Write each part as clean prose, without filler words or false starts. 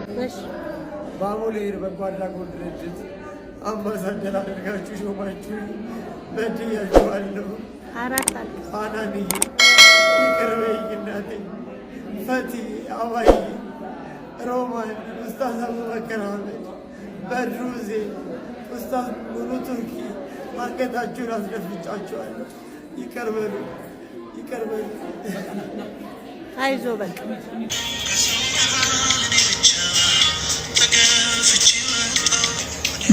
እሺ ባሙሌ በጎ አድራጎት ድርጅት አምባሳደር አድርጋችሁ ሾማችሁ በድያችኋለሁ። ፋናንዬ ይቅር በይኝ እናቴ፣ ፈቲ አባዬ፣ ሮማን፣ ኡስታዝ አቡበከር አህመድ፣ በድሩዜ፣ ኡስታዝ ሙሉ ቱርኪ አንገታችሁን አስደፍጫችኋለሁ። ይቅር በሉ፣ ይቅር በሉ። አይዞ በቃ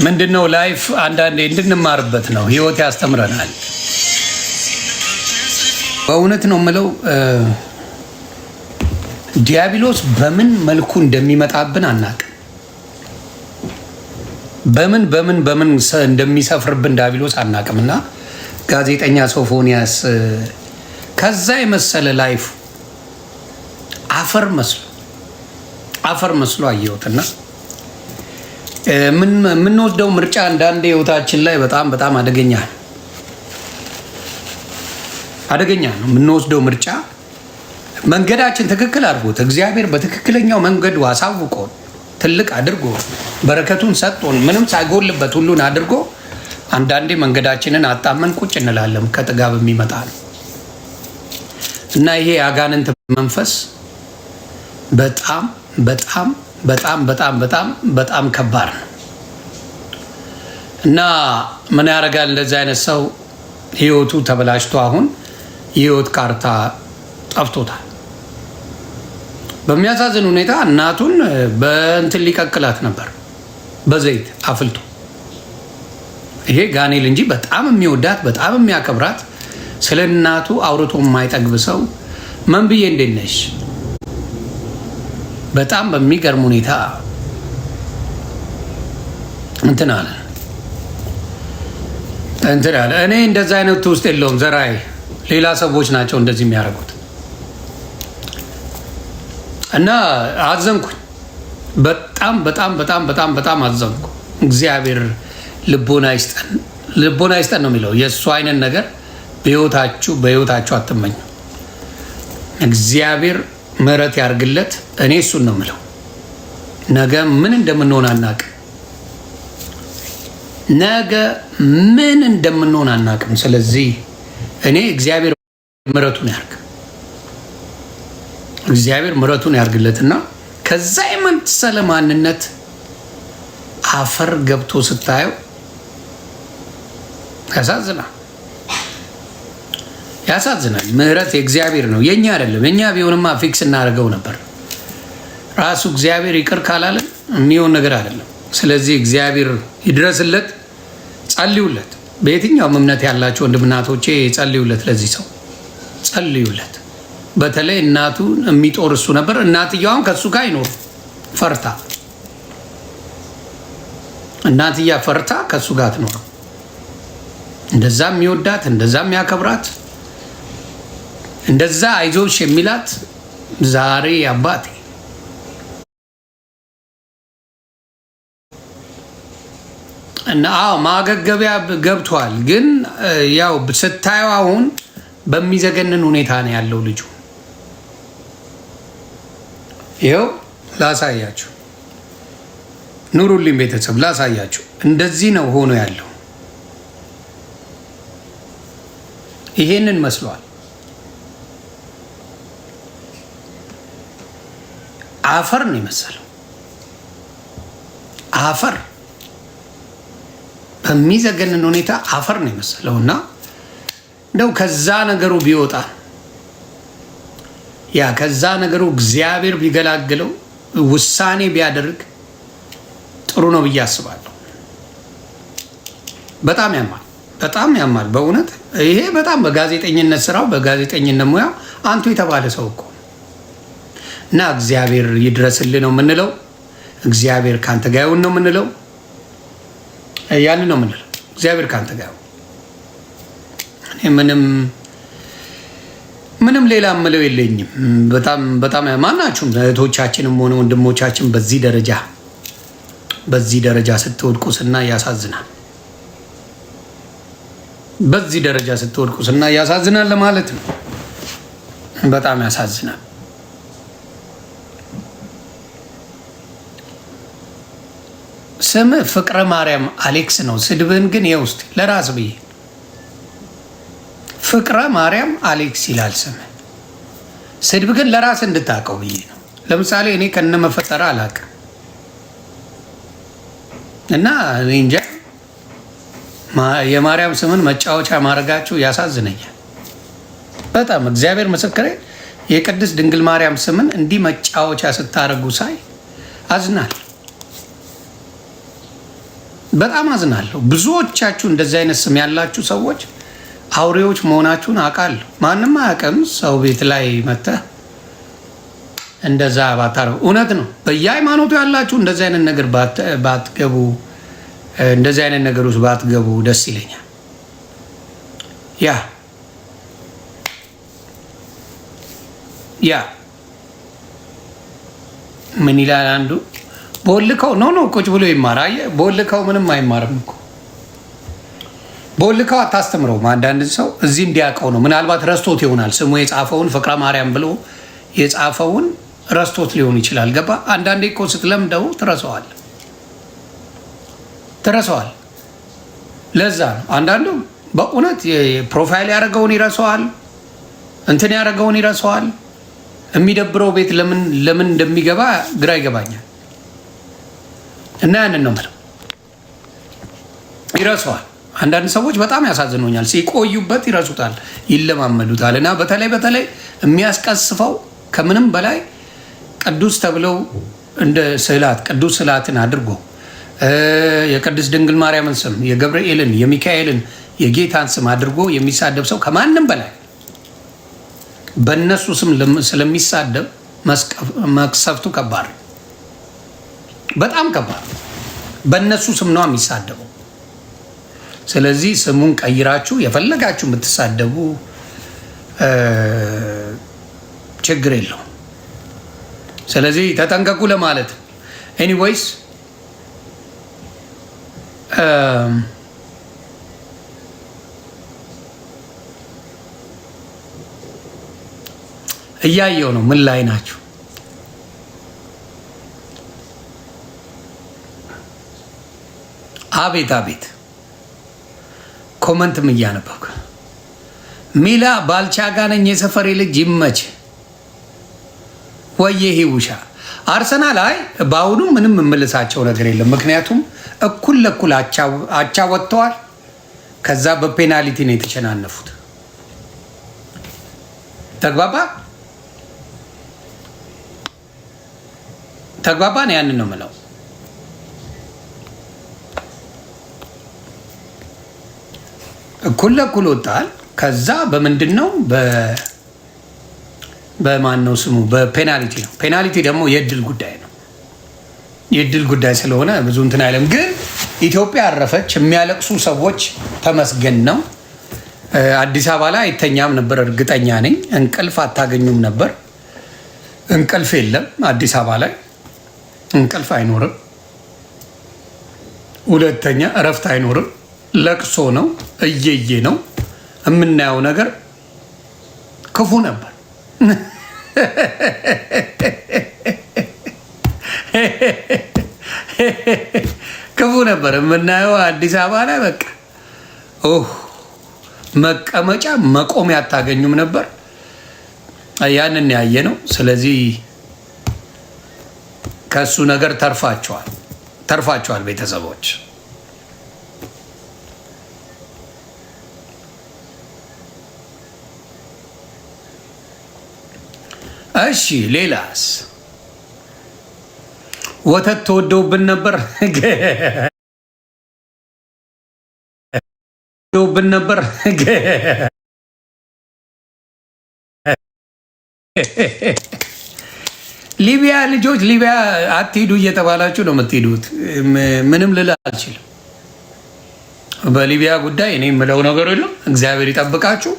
ምንድነው ላይፍ አንዳንዴ እንድንማርበት ነው። ህይወት ያስተምረናል። በእውነት ነው የምለው። ዲያብሎስ በምን መልኩ እንደሚመጣብን አናውቅም። በምን እንደሚሰፍርብን ዲያብሎስ አናውቅም። እና ጋዜጠኛ ሶፎንያስ ከዛ የመሰለ ላይፍ አፈር መስሎ አየሁትና የምንወስደው ምርጫ አንዳንድ ህይወታችን ላይ በጣም አደገኛ ነው። የምንወስደው ምርጫ መንገዳችን ትክክል አድርጎት እግዚአብሔር በትክክለኛው መንገዱ አሳውቆ ትልቅ አድርጎ በረከቱን ሰጥቶን ምንም ሳይጎልበት ሁሉን አድርጎ አንዳንዴ መንገዳችንን አጣመን ቁጭ እንላለን። ከጥጋብ የሚመጣ ነው እና ይሄ የአጋንንት መንፈስ በጣም ከባድ ነው እና ምን ያደርጋል? እንደዚህ አይነት ሰው ህይወቱ ተበላሽቶ አሁን የህይወት ካርታ ጠፍቶታል። በሚያሳዝን ሁኔታ እናቱን በእንትን ሊቀቅላት ነበር በዘይት አፍልቶ። ይሄ ጋኔል እንጂ በጣም የሚወዳት በጣም የሚያከብራት ስለ እናቱ አውርቶ የማይጠግብ ሰው ምን ብዬ እንዴት ነሽ? በጣም በሚገርም ሁኔታ እንትን አለ። እኔ እንደዛ አይነት ውስጥ የለውም ዘራይ፣ ሌላ ሰዎች ናቸው እንደዚህ የሚያደርጉት እና አዘንኩኝ። በጣም አዘንኩ። እግዚአብሔር ልቦና ይስጠን ነው የሚለው። የእሱ አይነት ነገር በህይወታችሁ አትመኙ። እግዚአብሔር ምሕረት ያርግለት። እኔ እሱን ነው የምለው። ነገ ምን እንደምንሆን አናቅም። ስለዚህ እኔ እግዚአብሔር ምሕረቱን ያርግለትና ከዛ የመሰለ ማንነት አፈር ገብቶ ስታየው ያሳዝናል። ምሕረት የእግዚአብሔር ነው፣ የኛ አይደለም። የኛ ቢሆንማ ፊክስ እናደርገው ነበር። ራሱ እግዚአብሔር ይቅር ካላለ የሚሆን ነገር አይደለም። ስለዚህ እግዚአብሔር ይድረስለት፣ ጸልዩለት። በየትኛውም እምነት ያላቸው ወንድምናቶቼ ጸልዩለት፣ ለዚህ ሰው ጸልዩለት። በተለይ እናቱ የሚጦር እሱ ነበር። እናትየዋም ከሱ ጋር አይኖር ፈርታ፣ እናትያ ፈርታ ከሱ ጋር አትኖር። እንደዛ የሚወዳት እንደዛ የሚያከብራት እንደዛ አይዞሽ የሚላት ዛሬ አባቴ እና ማገገቢያ ገብቷል። ግን ያው ስታየው አሁን በሚዘገንን ሁኔታ ነው ያለው ልጁ። ይኸው ላሳያችሁ፣ ኑሩልኝ ቤተሰብ፣ ላሳያችሁ። እንደዚህ ነው ሆኖ ያለው። ይሄንን መስሏል። አፈር ነው የመሰለው። አፈር በሚዘገንን ሁኔታ አፈር ነው የመሰለው እና እንደው ከዛ ነገሩ ቢወጣ ከዛ ነገሩ እግዚአብሔር ቢገላግለው ውሳኔ ቢያደርግ ጥሩ ነው ብዬ አስባለሁ። በጣም ያማል በእውነት። ይሄ በጣም በጋዜጠኝነት ስራው በጋዜጠኝነት ሙያው አንቱ የተባለ ሰው እኮ እና እግዚአብሔር ይድረስልህ ነው የምንለው። እግዚአብሔር ካንተ ጋር ይሁን ነው የምንለው። ያንን ነው የምንለው። እግዚአብሔር ካንተ ጋር ይሁን። እኔ ምንም ሌላ የምለው የለኝም። በጣም ማናችሁም እህቶቻችንም ሆነ ወንድሞቻችን በዚህ ደረጃ ስትወድቁ ስናይ ያሳዝናል። በዚህ ደረጃ ስትወድቁ ስናይ ያሳዝናል ለማለት ነው። በጣም ያሳዝናል። ስም ፍቅረ ማርያም አሌክስ ነው። ስድብህን ግን የውስጥ ለራስ ብዬ ፍቅረ ማርያም አሌክስ ይላል ስም። ስድብ ግን ለራስ እንድታውቀው ብዬ ነው። ለምሳሌ እኔ ከነመፈጠረ አላውቅም እና እንጃ የማርያም ስምን መጫወቻ ማድረጋችሁ ያሳዝነኛል በጣም። እግዚአብሔር ምስክሬ የቅድስት ድንግል ማርያም ስምን እንዲህ መጫወቻ ስታደርጉ ሳይ አዝናል፣ በጣም አዝናለሁ። ብዙዎቻችሁ እንደዚህ አይነት ስም ያላችሁ ሰዎች አውሬዎች መሆናችሁን አውቃለሁ። ማንም አያውቅም። ሰው ቤት ላይ መጥተህ እንደዛ ባታረጉ እውነት ነው። በየሃይማኖቱ ያላችሁ እንደዚህ አይነት ነገር ባትገቡ፣ እንደዚህ አይነት ነገር ውስጥ ባትገቡ ደስ ይለኛል። ያ ምን ይላል አንዱ ቦልከው ኖ ቁጭ ብሎ ይማር። አየህ ቦልከው ምንም አይማርም እኮ ቦልከው አታስተምረውም። አንዳንድ ሰው እዚህ እንዲያውቀው ነው። ምናልባት ረስቶት ይሆናል ስሙ የጻፈውን ፍቅረ ማርያም ብሎ የጻፈውን ረስቶት ሊሆን ይችላል። ገባ? አንዳንዴ እኮ ስትለምደው ትረሳዋል። ለዛ ነው አንዳንዱ በእውነት ፕሮፋይል ያደረገውን ይረሳዋል፣ እንትን ያደረገውን ይረሳዋል። የሚደብረው ቤት ለምን እንደሚገባ ግራ ይገባኛል። እና ያንን ነው የምለው፣ ይረሳዋል። አንዳንድ ሰዎች በጣም ያሳዝኑኛል። ሲቆዩበት ይረሱታል፣ ይለማመዱታል። እና በተለይ የሚያስቀስፈው ከምንም በላይ ቅዱስ ተብለው እንደ ስዕላት ቅዱስ ስዕላትን አድርጎ የቅድስት ድንግል ማርያምን ስም የገብርኤልን፣ የሚካኤልን፣ የጌታን ስም አድርጎ የሚሳደብ ሰው ከማንም በላይ በእነሱ ስም ስለሚሳደብ መቅሰፍቱ ከባድ፣ በጣም ከባድ። በእነሱ ስም ነው የሚሳደበው። ስለዚህ ስሙን ቀይራችሁ የፈለጋችሁ የምትሳደቡ ችግር የለውም። ስለዚህ ተጠንቀቁ ለማለት ነው። ኤኒዌይስ እያየው ነው። ምን ላይ ናችሁ? አቤት ኮመንትም እያነበብኩ ሚላ ባልቻ ጋር ነኝ። የሰፈሬ ልጅ ይመች ወየ ሂውሻ አርሰናል ላይ በአሁኑ ምንም የምልሳቸው ነገር የለም። ምክንያቱም እኩል ለእኩል አቻ ወጥተዋል። ከዛ በፔናልቲ ነው የተሸናነፉት። ተግባባን። ያንን ነው የምለው። እኩል ለእኩል ወጣል። ከዛ በምንድን ነው በማን ነው ስሙ? በፔናልቲ ነው። ፔናልቲ ደግሞ የእድል ጉዳይ ነው። የእድል ጉዳይ ስለሆነ ብዙ እንትን አይለም። ግን ኢትዮጵያ አረፈች። የሚያለቅሱ ሰዎች ተመስገን ነው። አዲስ አበባ ላይ አይተኛም ነበር፣ እርግጠኛ ነኝ። እንቅልፍ አታገኙም ነበር። እንቅልፍ የለም አዲስ አበባ ላይ፣ እንቅልፍ አይኖርም። ሁለተኛ እረፍት አይኖርም። ለቅሶ ነው፣ እየየ ነው። የምናየው ነገር ክፉ ነበር። ክፉ ነበር የምናየው አዲስ አበባ ላይ። በቃ መቀመጫ መቆሚያ አታገኙም ነበር። ያንን ያየ ነው። ስለዚህ ከሱ ነገር ተርፋቸዋል ቤተሰቦች። እሺ ሌላስ? ወተት ተወደውብን ነበር ሊቢያ ልጆች፣ ሊቢያ አትሄዱ እየተባላችሁ ነው የምትሄዱት። ምንም ልል አልችልም በሊቢያ ጉዳይ። እኔ የምለው ነገር የለም። እግዚአብሔር ይጠብቃችሁ።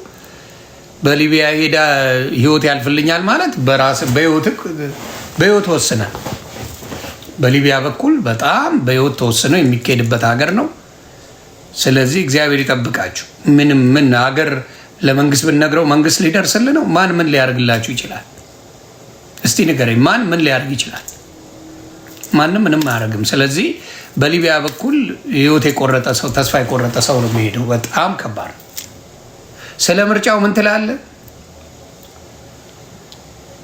በሊቢያ ሄዳ ህይወት ያልፍልኛል ማለት በህይወት ወስነ በሊቢያ በኩል በጣም በህይወት ተወስነው የሚካሄድበት ሀገር ነው። ስለዚህ እግዚአብሔር ይጠብቃችሁ። ምን ሀገር ለመንግስት ብንነግረው መንግስት ሊደርስል ነው? ማን ምን ሊያደርግላችሁ ይችላል? እስቲ ንገረኝ። ማን ምን ሊያደርግ ይችላል? ማንም ምንም አያደርግም። ስለዚህ በሊቢያ በኩል ህይወት የቆረጠ ሰው ተስፋ የቆረጠ ሰው ነው የሚሄደው። በጣም ከባድ። ስለ ምርጫው ምን ትላለህ?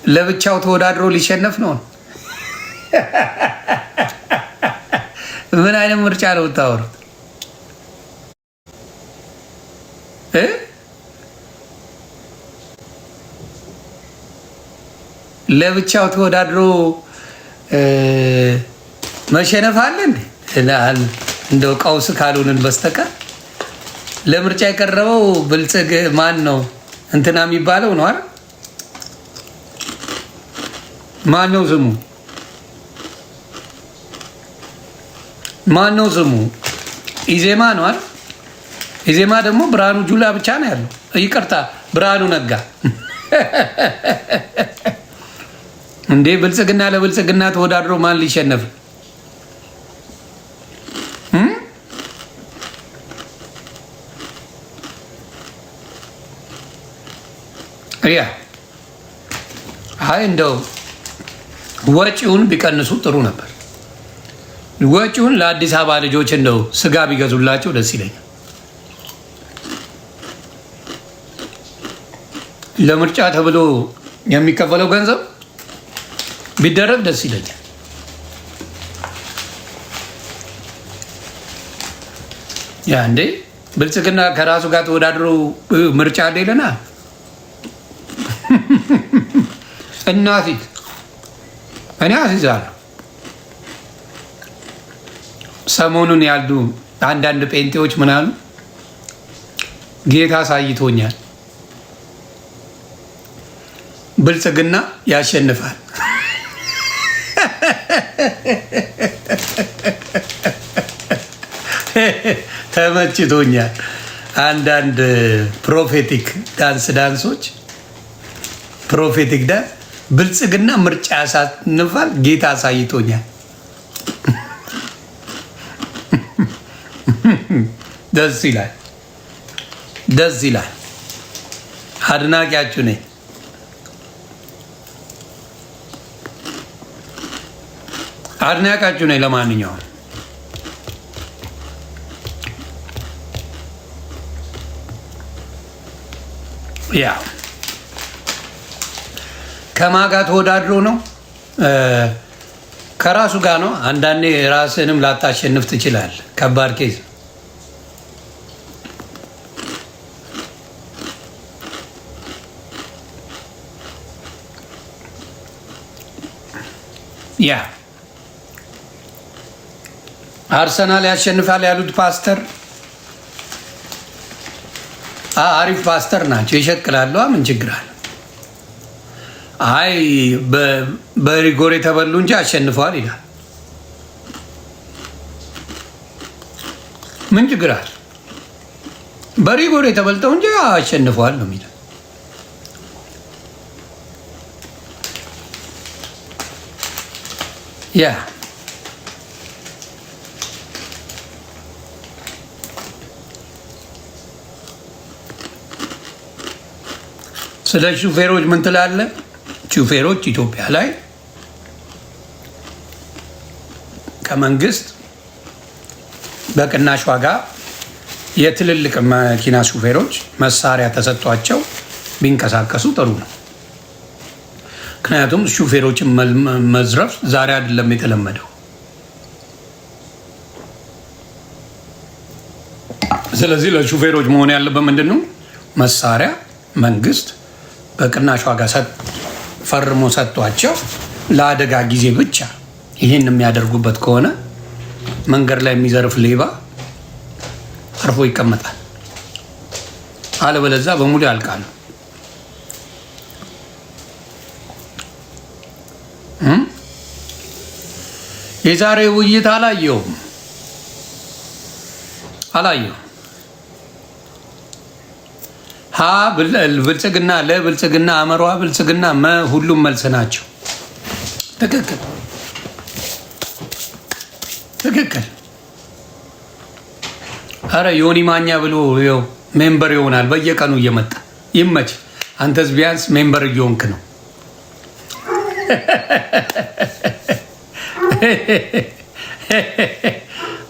ለብቻው ተወዳድሮ ሊሸነፍ ነው። ምን አይነት ምርጫ ነው የምታወሩት? ለብቻው ተወዳድሮ መሸነፍ አለ እንዴ? እንደው ቀውስ ካልሆንን በስተቀር ለምርጫ የቀረበው ብልጽግ ማን ነው እንትና የሚባለው ነው አይደል? ማን ነው ስሙ? ማን ነው ስሙ? ኢዜማ ነው አይደል? ኢዜማ ደግሞ ብርሃኑ ጁላ ብቻ ነው ያለው። ይቅርታ ብርሃኑ ነጋ እንዴ! ብልጽግና ለብልጽግና ተወዳድሮ ማን ሊሸነፍ? ያ አይ እንደው ወጪውን ቢቀንሱ ጥሩ ነበር። ወጪውን ለአዲስ አበባ ልጆች እንደው ስጋ ቢገዙላቸው ደስ ይለኛል። ለምርጫ ተብሎ የሚከፈለው ገንዘብ ቢደረግ ደስ ይለኛል። ያ እንዴ ብልጽግና ከራሱ ጋር ተወዳድሮ ምርጫ አደለና እናፊት እኔ አስይዛለሁ። ሰሞኑን ያሉ አንዳንድ ጴንጤዎች ምን አሉ? ጌታ አሳይቶኛል፣ ብልጽግና ያሸንፋል። ተመችቶኛል። አንዳንድ ፕሮፌቲክ ዳንሶች ፕሮፌቲክ ዳንስ ብልጽግና ምርጫ ያሳንፋል፣ ጌታ አሳይቶኛል። ደስ ይላል፣ ደስ ይላል። አድናቂያችሁ ነኝ። አድናቂያችሁ ነኝ። ለማንኛውም ያ ከማጋ ተወዳድሮ ነው ከራሱ ጋር ነው። አንዳንዴ ራስንም ላታሸንፍ ትችላል። ከባድ ኬዝ ያ አርሰናል ያሸንፋል ያሉት ፓስተር አሪፍ ፓስተር ናቸው። ይሸቅላሉ። ምን ችግር አለ? አይ በሪጎር የተበሉ እንጂ አሸንፈዋል ይላል። ምን ችግር አለ? በሪጎር የተበልጠው እንጂ አሸንፈዋል ነው የሚለው። ያ ስለ ሹፌሮች ምን ትላለህ? ሹፌሮች ኢትዮጵያ ላይ ከመንግስት በቅናሽ ዋጋ የትልልቅ መኪና ሹፌሮች መሳሪያ ተሰጥቷቸው ቢንቀሳቀሱ ጥሩ ነው። ምክንያቱም ሹፌሮችን መዝረፍ ዛሬ አይደለም የተለመደው። ስለዚህ ለሹፌሮች መሆን ያለበት ምንድን ነው? መሳሪያ መንግስት በቅናሽ ዋጋ ፈርሞ ሰጥቷቸው ለአደጋ ጊዜ ብቻ ይህን የሚያደርጉበት ከሆነ መንገድ ላይ የሚዘርፍ ሌባ አርፎ ይቀመጣል። አለበለዚያ በሙሉ ያልቃሉ። የዛሬ ውይይት አላየውም። ብልጽግና ለብልጽግና አመሯ ብልጽግና ሁሉም መልስ ናቸው። ትክክል። አረ ዮኒ ማኛ ብሎ ሜምበር ይሆናል በየቀኑ እየመጣ ይመች። አንተስ ቢያንስ ሜምበር እየሆንክ ነው።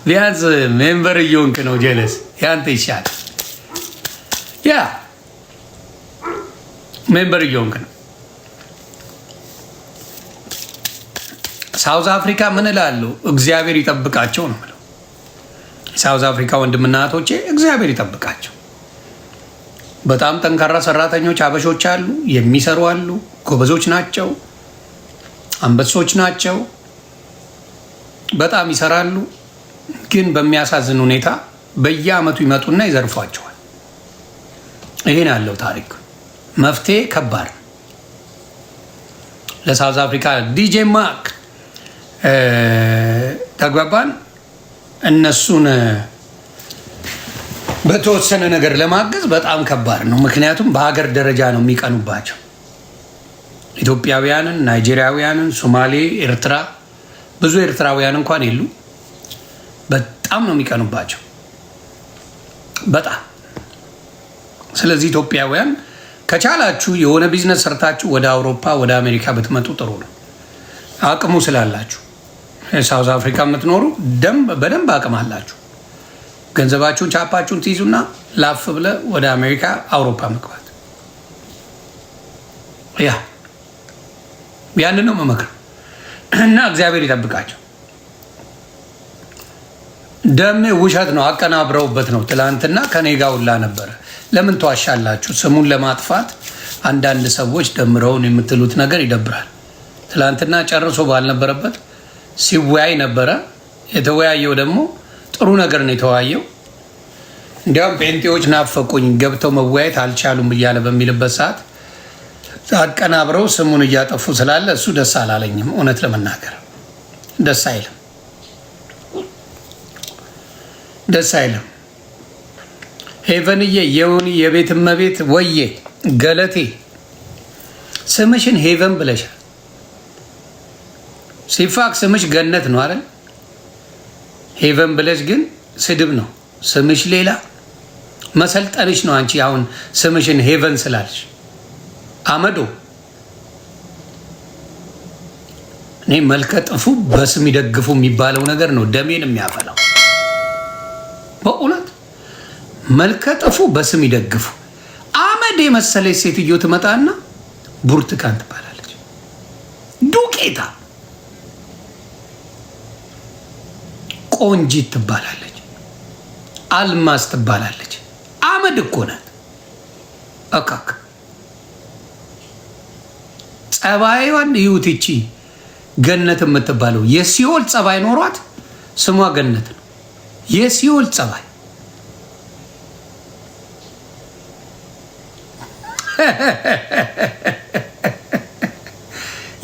ቢያንስ ሜምበር እየሆንክ ነው። ጀለስ ያንተ ይሻል። ያ ሜምበር እየሆንክ ነው። ሳውዝ አፍሪካ ምን እላለሁ? እግዚአብሔር ይጠብቃቸው ነው የምለው። ሳውዝ አፍሪካ ወንድምና እህቶቼ እግዚአብሔር ይጠብቃቸው። በጣም ጠንካራ ሰራተኞች አበሾች አሉ፣ የሚሰሩ አሉ፣ ጎበዞች ናቸው፣ አንበሶች ናቸው፣ በጣም ይሰራሉ። ግን በሚያሳዝን ሁኔታ በየአመቱ ይመጡና ይዘርፏቸዋል። ይሄን ያለው ታሪክ መፍትሄ ከባድ ነው ለሳውዝ አፍሪካ። ዲጄ ማክ ተግባባን። እነሱን በተወሰነ ነገር ለማገዝ በጣም ከባድ ነው። ምክንያቱም በሀገር ደረጃ ነው የሚቀኑባቸው። ኢትዮጵያውያንን፣ ናይጄሪያውያንን፣ ሶማሌ፣ ኤርትራ፣ ብዙ ኤርትራውያን እንኳን የሉ። በጣም ነው የሚቀኑባቸው በጣም። ስለዚህ ኢትዮጵያውያን ከቻላችሁ የሆነ ቢዝነስ ሰርታችሁ ወደ አውሮፓ ወደ አሜሪካ ብትመጡ ጥሩ ነው። አቅሙ ስላላችሁ ሳውዝ አፍሪካ የምትኖሩ በደንብ አቅም አላችሁ። ገንዘባችሁን ቻፓችሁን ትይዙና ላፍ ብለ ወደ አሜሪካ አውሮፓ መግባት። ያንን ነው መመክር እና እግዚአብሔር ይጠብቃቸው። ደሜ ውሸት ነው፣ አቀናብረውበት ነው። ትላንትና ከኔ ጋር ሁላ ነበረ። ለምን ተዋሻላችሁ? ስሙን ለማጥፋት አንዳንድ ሰዎች ደምረውን የምትሉት ነገር ይደብራል። ትላንትና ጨርሶ ባልነበረበት ሲወያይ ነበረ። የተወያየው ደግሞ ጥሩ ነገር ነው የተወያየው። እንዲያውም ጴንጤዎች ናፈቁኝ ገብተው መወያየት አልቻሉም እያለ በሚልበት ሰዓት አቀናብረው ስሙን እያጠፉ ስላለ እሱ ደስ አላለኝም። እውነት ለመናገር ደስ አይልም፣ ደስ አይልም። ሄቨንዬ የሆኒ የቤት እመቤት ወዬ ገለቴ ስምሽን ሄቨን ብለሻል። ሲፋክ ስምሽ ገነት ነው አይደል? ሄቨን ብለሽ ግን ስድብ ነው። ስምሽ ሌላ መሰልጠንሽ ነው። አንቺ አሁን ስምሽን ሄቨን ስላልሽ አመዶ እኔ መልከ ጥፉ በስም ይደግፉ የሚባለው ነገር ነው ደሜን የሚያፈላው። በእውነት መልከ ጥፉ በስም ይደግፉ። አመድ የመሰለች ሴትዮ ትመጣና ብርቱካን ትባላለች። ዱቄታ ቆንጂት ትባላለች። አልማዝ ትባላለች። አመድ እኮ ናት። አካክ ጸባይዋን ይዩት። ይቺ ገነት የምትባለው የሲኦል ጸባይ ኖሯት ስሟ ገነት ነው። የሲኦል ጸባይ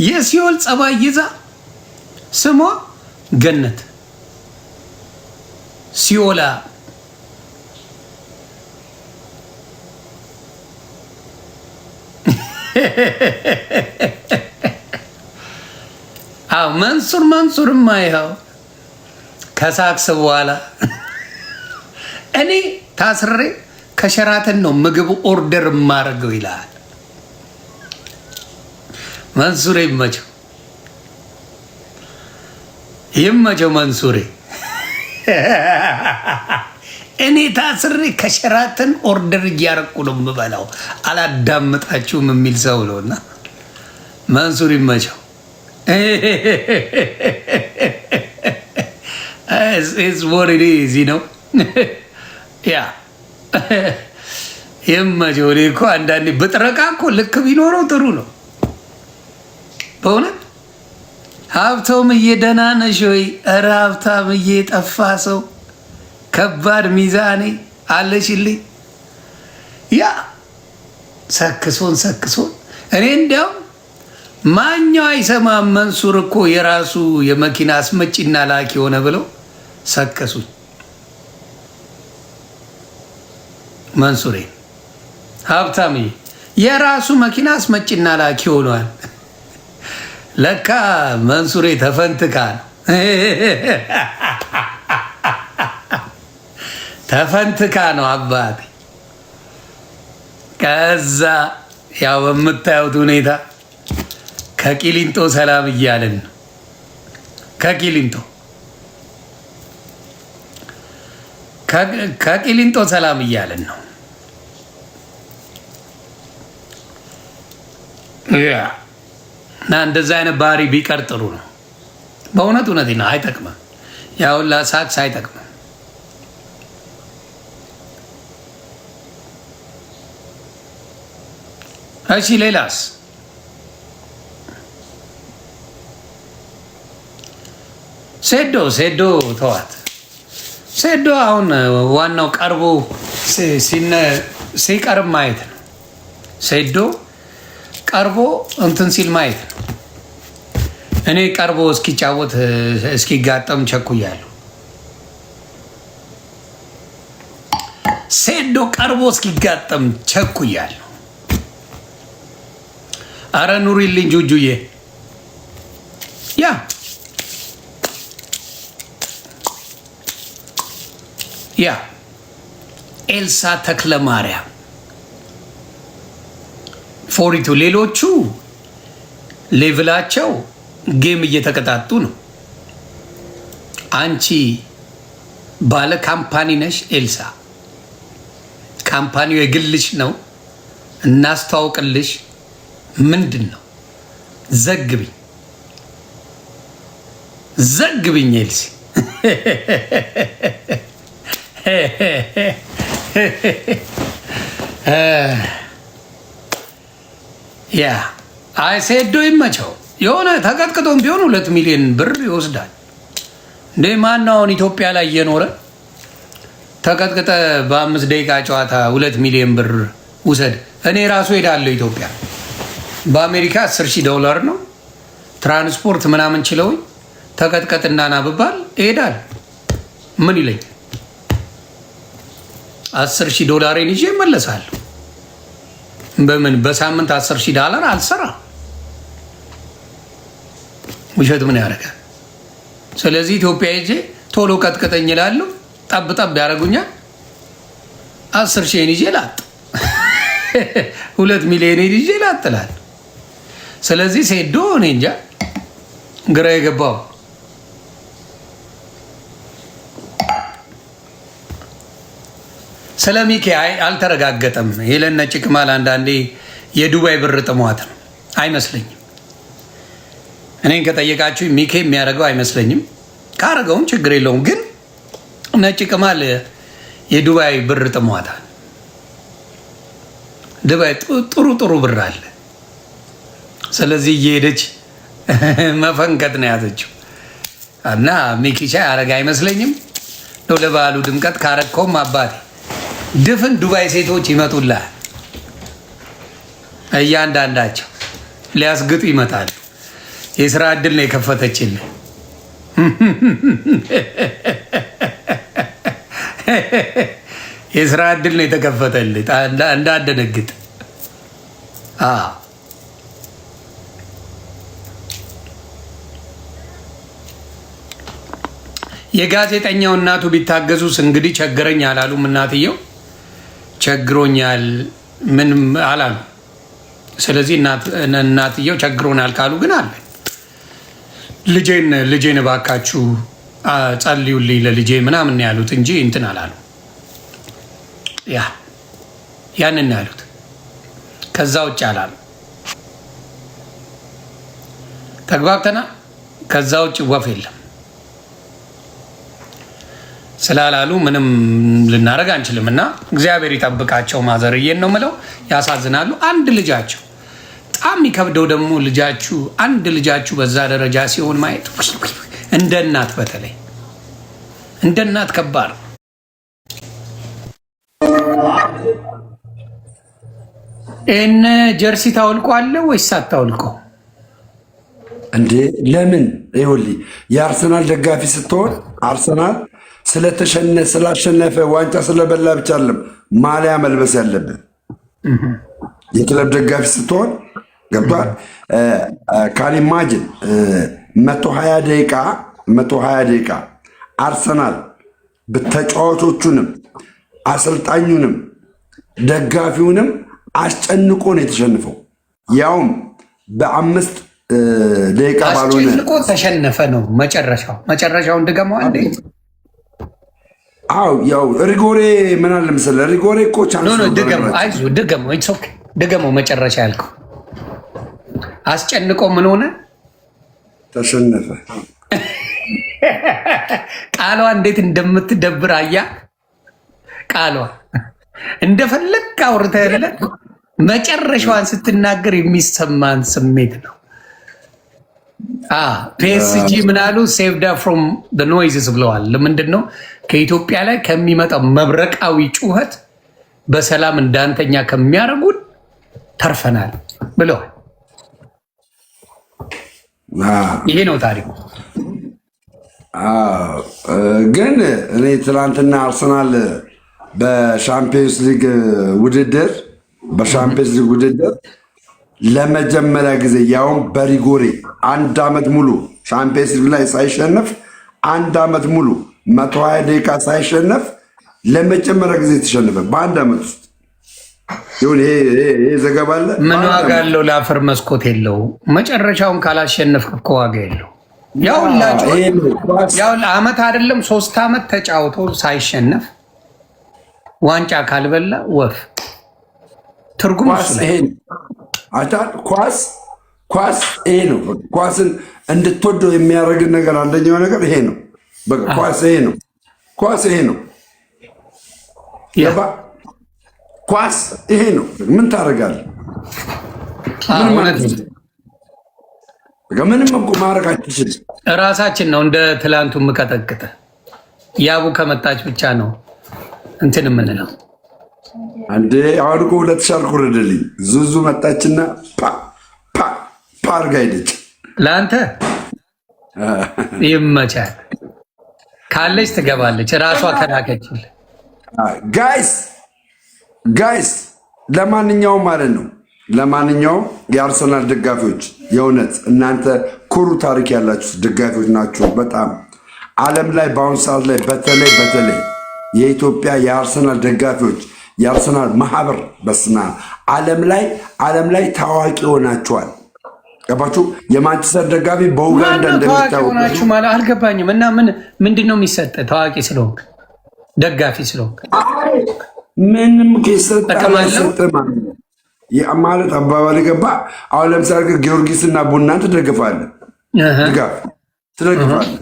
የሲኦል ጸባይ ይዛ ስሟ ገነት ሲኦላ አው መንሱርማ ይኸው ከሳክስ በኋላ እኔ ታስሬ ከሸራተን ነው ምግብ ኦርደር ማረገው ይላል። መንሱሬ ይመቸው መንሱሬ። እኔ ታስሬ ከሸራተን ኦርደር እያረቁ ነው የምበላው አላዳምጣችሁም የሚል ሰው ነውና መንሱር ይመቸው። ነው ያ ይመቸው። እኔ እኮ አንዳንዴ ብጥረቃ እኮ ልክ ቢኖረው ጥሩ ነው በእውነት። ሀብታምዬ ደህና ነሽ ወይ? ኧረ ሀብታምዬ ጠፋ ሰው ከባድ ሚዛኔ አለሽልኝ። ያ ሰክሶን እኔ እንዲያውም ማኛው አይሰማም። መንሱር እኮ የራሱ የመኪና አስመጪና ላኪ ሆነ ብለው ሰከሱኝ። መንሱሬ ሀብታምዬ የራሱ መኪና አስመጪና ላኪ ሆኗል። ለካ መንሱሬ ተፈንትካ ነው ተፈንትካ ነው አባቴ። ከዛ ያው በምታዩት ሁኔታ ከቂሊንጦ ሰላም እያለን ነው። ከቂሊንጦ ሰላም እያለን ነው። እና እንደዛ አይነት ባህሪ ቢቀር ጥሩ ነው። በእውነት ነው። አይጠቅምም። ያውላ ሳክስ አይጠቅምም። እሺ ሌላስ? ሴዶ ተዋት። ሴዶ አሁን ዋናው ቀርቦ ሲቀርብ ማየት ነው። ሴዶ ቀርቦ እንትን ሲል ማየት ነው። እኔ ቀርቦ እስኪጫወት እስኪጋጠም ቸኩያለሁ። ሴዶ ቀርቦ እስኪጋጠም ቸኩያለሁ። አረ ኑሪልኝ ጁጁዬ። ያ ኤልሳ ተክለ ማርያም ፎሪቱ። ሌሎቹ ሌቭላቸው ጌም እየተቀጣጡ ነው። አንቺ ባለ ካምፓኒ ነሽ ኤልሳ። ካምፓኒው የግልሽ ነው። እናስተዋውቅልሽ። ምንድን ነው? ዘግብኝ ኤልሲ። ያ አይ ሴዶ ይመቸው። የሆነ ተቀጥቅጦም ቢሆን 2 ሚሊዮን ብር ይወስዳል። እንደ ማናውን ኢትዮጵያ ላይ እየኖረ ተቀጥቅጠ በ5 ደቂቃ ጨዋታ 2 ሚሊዮን ብር ውሰድ። እኔ ራሱ ሄዳለሁ ኢትዮጵያ። በአሜሪካ $10,000 ነው ትራንስፖርት ምናምን ችለውኝ ተቀጥቀጥና ና ብባል እሄዳል። ምን ይለኝ? $10,000 ይዤ እመለሳለሁ። በምን በሳምንት $10,000 አልሰራ። ውሸት ምን ያደርጋል? ስለዚህ ኢትዮጵያ ሄጄ ቶሎ ቀጥቀጠኝ እላለሁ። ጠብ ያደርጉኛል። 10,000 ይዤ ላጥ 2 ሚሊዮን ይዤ ላጥ እላለሁ። ስለዚህ ሴዶ እኔ እንጃ ግራ የገባው ስለ ሚኬ አልተረጋገጠም። ሄለን ነጭ ቅማል አንዳንዴ የዱባይ ብር ጥሟት ነው አይመስለኝም። እኔን ከጠየቃችሁ ሚኬ የሚያደርገው አይመስለኝም። ካረገውም ችግር የለውም። ግን ነጭ ቅማል የዱባይ ብር ጥሟታል። ዱባይ ጥሩ ብር አለ። ስለዚህ እየሄደች መፈንከት ነው ያዘችው እና ሚኪቻ ያደረገ አይመስለኝም። ለበዓሉ ድምቀት ካረግከውም አባቴ ድፍን ዱባይ ሴቶች ይመጡልሃል። እያንዳንዳቸው ሊያስግጡ ይመጣሉ። የስራ እድል ነው የከፈተችልህ። የስራ እድል ነው የተከፈተልህ። እንዳደነግጥ። የጋዜጠኛው እናቱ ቢታገዙስ እንግዲህ ቸግረኝ አላሉም። እናትየው ቸግሮኛል ምንም አላሉ። ስለዚህ እናትየው ቸግሮናል ካሉ ግን አለ ልጄን እባካችሁ ጸልዩልኝ ለልጄ ምናምን ያሉት እንጂ እንትን አላሉ። ያንን ያሉት ከዛ ውጭ አላሉ። ተግባብተና ከዛ ውጭ ወፍ የለም ስላላሉ ምንም ልናደርግ አንችልም። እና እግዚአብሔር ይጠብቃቸው። ማዘርዬን ነው ምለው። ያሳዝናሉ። አንድ ልጃቸው በጣም የሚከብደው ደግሞ አንድ ልጃችሁ በዛ ደረጃ ሲሆን ማየት እንደ እናት በተለይ እንደ እናት ከባድ። ይህን ጀርሲ ታወልቀዋለህ ወይስ አታወልቀው እንዴ? ለምን? ይኸውልህ የአርሰናል ደጋፊ ስትሆን አርሰናል ስላሸነፈ ዋንጫ ስለበላ ብቻ አይደለም ማሊያ መልበስ ያለብን። የክለብ ደጋፊ ስትሆን ገብቷል። ካን ኢማጅን 120 ደቂቃ አርሰናል ተጫዋቾቹንም አሰልጣኙንም ደጋፊውንም አስጨንቆ ነው የተሸንፈው። ያውም በ5 ደቂቃ ባልሆነ አስጨንቆ ተሸነፈ ነው መጨረሻውን ድገመው አንዴ። አው ያው ሪጎሬ ምን አለ መሰለህ ሪጎሬ እኮ ቻንስ ነው። ድገመው መጨረሻ ያልከው አስጨንቆ ምን ሆነ? ተሸነፈ። ቃሏ እንዴት እንደምትደብር አያ ቃሏ እንደፈለግ አውርተህ ያለ መጨረሻዋን ስትናገር የሚሰማን ስሜት ነው። ፒኤስጂ ምን አሉ? ሴቭዳ ፍሮም ኖይዝስ ብለዋል። ለምንድን ነው ከኢትዮጵያ ላይ ከሚመጣው መብረቃዊ ጩኸት በሰላም እንዳንተኛ ከሚያደርጉን ተርፈናል ብለዋል። ይሄ ነው ታሪኩ። ግን እኔ ትናንትና አርሰናል በሻምፒዮንስ ሊግ ውድድር ለመጀመሪያ ጊዜ ያውም በሪጎሬ 1 ዓመት ሙሉ ሻምፒዮንስ ሊግ ላይ ሳይሸነፍ 1 ዓመት ሙሉ 120 ደቂቃ ሳይሸነፍ ለመጀመሪያ ጊዜ ተሸነፈ በ1 ዓመት ውስጥ። ይሁን ይሄ ዘገባ አለ። ምን ዋጋ አለው? ለአፈር መስኮት የለው። መጨረሻውን ካላሸነፍክ እኮ ዋጋ የለው። ያው ዓመት አይደለም 3 ዓመት ተጫውቶ ሳይሸነፍ ዋንጫ ካልበላ ወፍ ትርጉም ይሄ ኳስ ይሄ ነው። ኳስን እንድትወደው የሚያደርግን ነገር አንደኛው ነገር ይሄ ነው። በቃ ኳስ ይሄ ነው። ኳስ ይሄ ነው። ምን ታደርጋለህ? ምንም እኮ ማድረግ አትችልም። እራሳችን ነው እንደ ትላንቱ የምቀጠቅጠ ያቡ ከመጣች ብቻ ነው እንትን የምንለው። አንዴ አሁን እኮ 2000 አልኩረደልኝ ዙዙ መጣችና አድርጋ ሄደች። ለአንተ ይመቻል ካለች ትገባለች። እራሷ ከላከችል። ጋይስ ለማንኛውም ማለት ነው የአርሰናል ደጋፊዎች የእውነት እናንተ ኩሩ ታሪክ ያላችሁ ደጋፊዎች ናችሁ። በጣም ዓለም ላይ በአሁኑ ሰዓት ላይ በተለይ የኢትዮጵያ የአርሰናል ደጋፊዎች የአርሰናል ማህበር በስና ዓለም ላይ ታዋቂ ሆናችኋል። ገባችሁ? የማንቸስተር ደጋፊ በኡጋንዳ እንደሚታወቁ ማለት አልገባኝም። እና ምንድን ነው የሚሰጥ? ታዋቂ ስለሆንክ ደጋፊ ስለሆንክ ምንም ከሰጠ ማለት አባባል ገባ። አሁን ለምሳሌ ጊዮርጊስና ቡናን ትደግፋለህ፣ ትደግፋለህ።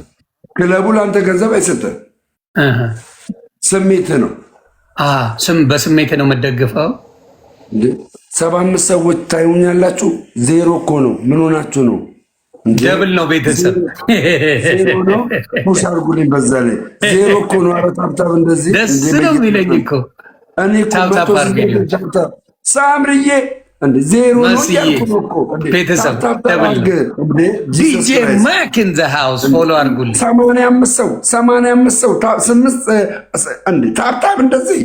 ክለቡ ለአንተ ገንዘብ አይሰጥም፣ ስሜት ነው። በስሜት ነው የምትደግፈው። 75 ሰዎች ታዩኛላችሁ። 0 እኮ ነው። ምን ሆናችሁ ነው? ደብል ነው ቤተሰብ። 0 ነው። ፑሽ አድርጉልኝ። በዛ ላይ 0 እኮ ነው። ኧረ ታብታብ እንደዚህ ደስ ነው የሚለኝ እኮ እኔ ሳምርዬ እንደ 0 ነው እኮ ቤተሰብ። ደብል ዲጄ ማክ ኢን ዘ ሃውስ ፎሎ አድርጉልኝ። 85 ሰው 8 እንደ ታብታብ እንደዚህ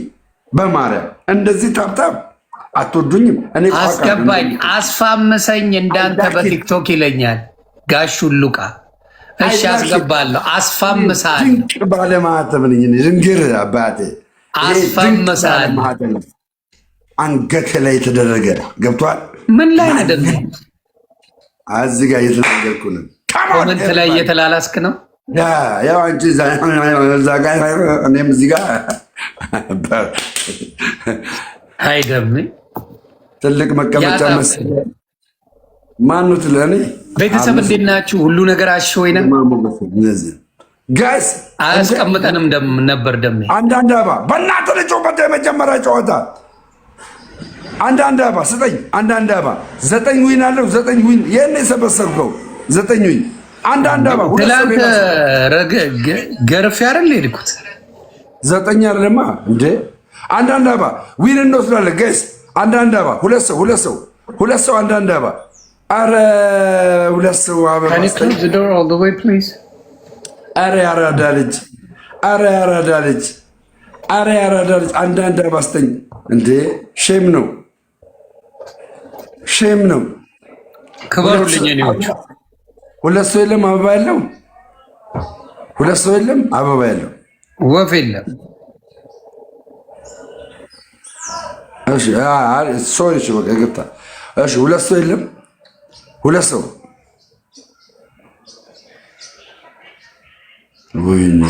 በማርያም እንደዚህ ታብታብ አትወዱኝም? እኔ አስገባኝ አስፋምሰኝ እንዳንተ በቲክቶክ ይለኛል ጋሹ ሉቃ። እሺ አስገባለሁ። አስፋምሳለሁ። ድንቅ ባለማተብ ነኝ። ድንግር አባቴ አስፋምሳለሁ። አንገት ላይ የተደረገ ገብቷል። ምን ላይ ነው ደግሞ? እዚህ ጋር እየተናገርኩ ነው። ኮመንት ላይ እየተላላስክ ነው። ያው አንቺ እዛ ጋር እኔም እዚህ ጋር አይደም ትልቅ መቀመጫ መሰለኝ። ማኑት ለኔ ቤተሰብ እንዴት ናችሁ? ሁሉ ነገር አሽወይና ጋይስ አያስቀምጠንም ነበር ደሜ አንዳንድ አባ በእናትህ ልጮበት የመጀመሪያ ጨዋታ አንዳንድ አባ ስጠኝ። አንዳንድ አባ 9 ዊን አለው። 9 ዊን የኔ ሰበሰብከው 9 ዊን አንዳንድ አባ ትላንት ገርፍ ያረል ሄድኩት 9 አይደለማ እንዴ? አንዳንድ አባ ዊን እንወስዳለን ጋይስ። አንዳንድ አባ ሁለት ሰው አንዳንድ አባ አረ ሁለት ሰው አበባ አረ ያራዳ ልጅ አንዳንድ አባ ስጠኝ እንዴ! ሼም ነው። ክበሩልኝ እኔዎች። ሁለት ሰው የለም አበባ ያለው። ሁለት ሰው የለም አበባ ያለው። ወፍ የለም። እሺ ሶሪ በቃ ይቅርታ። እሺ ሁለት ሰው የለም። ሁለት ሰው ወይኔ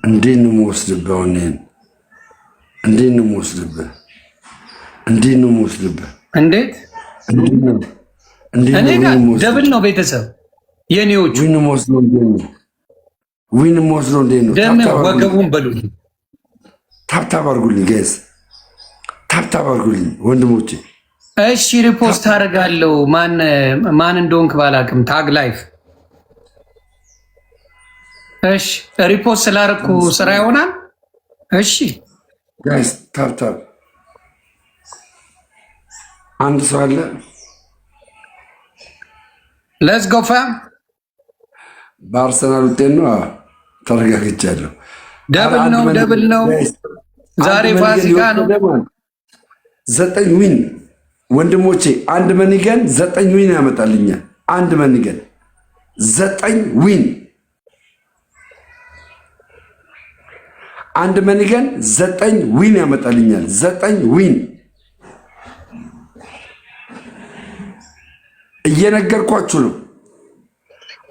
እንዴት ነው የምወስድብህ? አሁን ይሄን እንዴት ነው የምወስድብህ? እንዴት ነው የምወስድብህ? እንዴት እኔ ጋር ደብል ነው ቤተሰብ የኔዎቹ ዊን የምወስደው እንዴት ነው? ዊን የምወስደው እንዴት ነው? ደም ወገቡን በሉኝ። ታብታብ አድርጉልኝ ጋይስ፣ ታብታብ አድርጉልኝ ወንድሞቼ። እሺ ሪፖስት አደርጋለሁ። ማን እንደሆንክ ባላቅም ታግ ላይፍ። እሺ ሪፖስት ስላደረኩ ስራ ይሆናል። እሺ ጋይስ ታብታብ። አንድ ሰው አለ። ሌትስ ጎ ፋም። በአርሰናል ውጤት ነው። ተረጋግቻለሁ። ደብል ነው ደብል ነው። ዛሬ ፋሲካ ነው። 9 ዊን ወንድሞቼ፣ አንድ መኒገን 9 ዊን ያመጣልኛል። አንድ መኒገን 9 ዊን፣ አንድ መኒገን 9 ዊን ያመጣልኛል። 9 ዊን እየነገርኳችሁ ነው።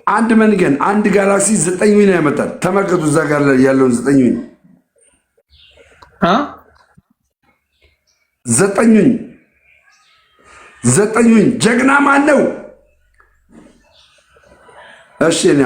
አንድ መንገን አንድ ጋላክሲ 9 ዊን ያመጣል። ተመልከቱ እዛ ጋር ያለውን 9 ዊን 9 ዊን 9 ዊን። ጀግና ማን ነው? እሺ እኔ